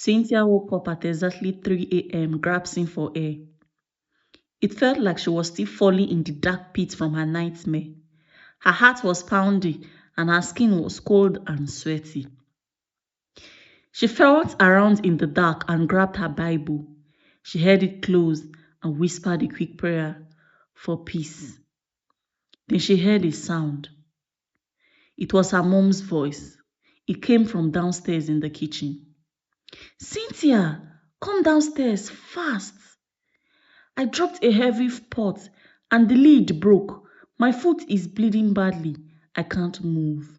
Cynthia woke up at exactly 3 a.m., gasping for air. It felt like she was still falling in the dark pit from her nightmare. Her heart was pounding and her skin was cold and sweaty. She felt around in the dark and grabbed her Bible. She held it close and whispered a quick prayer for peace. Then she heard a sound. It was her mom's voice. It came from downstairs in the kitchen. "Cynthia, come downstairs, fast." I dropped a heavy pot and the lid broke. My foot is bleeding badly. I can't move.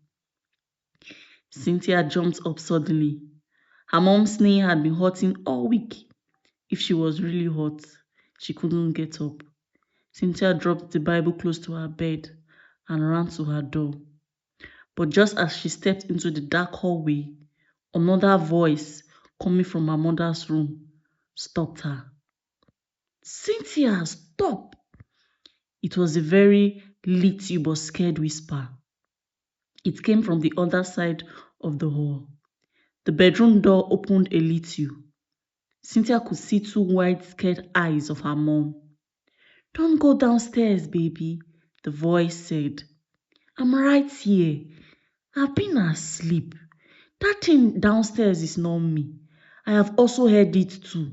Cynthia jumped up suddenly. Her mom's knee had been hurting all week. If she was really hot, she couldn't get up. Cynthia dropped the Bible close to her bed and ran to her door. But just as she stepped into the dark hallway, another voice coming from her mother's room stopped her. "Cynthia, stop!" It was a very little but scared whisper. It came from the other side of the hall. The bedroom door opened a little. Cynthia could see two wide, scared eyes of her mom. "Don't go downstairs, baby," the voice said. "I'm right here. I've been asleep. That thing downstairs is not me. I have also heard it too."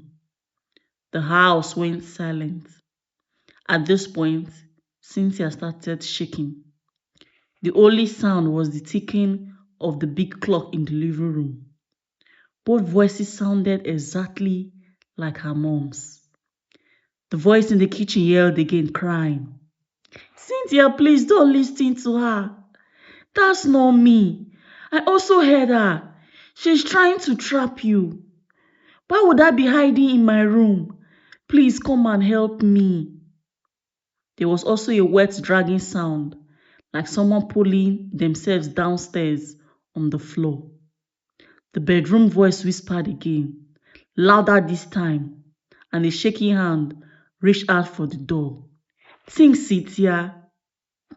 The house went silent. At this point, Cynthia started shaking. The only sound was the ticking of the big clock in the living room. Both voices sounded exactly like her mom's. The voice in the kitchen yelled again, crying, "Cynthia, please don't listen to her. That's not me. I also heard her. She's trying to trap you. Why would I be hiding in my room? Please come and help me." There was also a wet dragging sound, like someone pulling themselves downstairs on the floor. The bedroom voice whispered again, louder this time, and a shaky hand reached out for the door. "Think, Cynthia,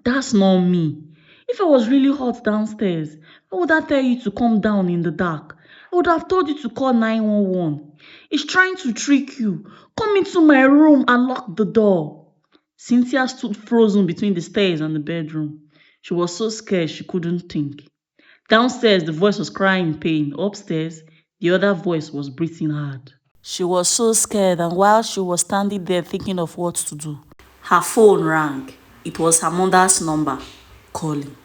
that's not me. If I was really hot downstairs, why would I tell you to come down in the dark? I would have told you to call 911. It's trying to trick you. Come into my room and lock the door." Cynthia stood frozen between the stairs and the bedroom. She was so scared she couldn't think. Downstairs, the voice was crying in pain. Upstairs, the other voice was breathing hard. She was so scared, and while she was standing there thinking of what to do, her phone rang. It was her mother's number calling.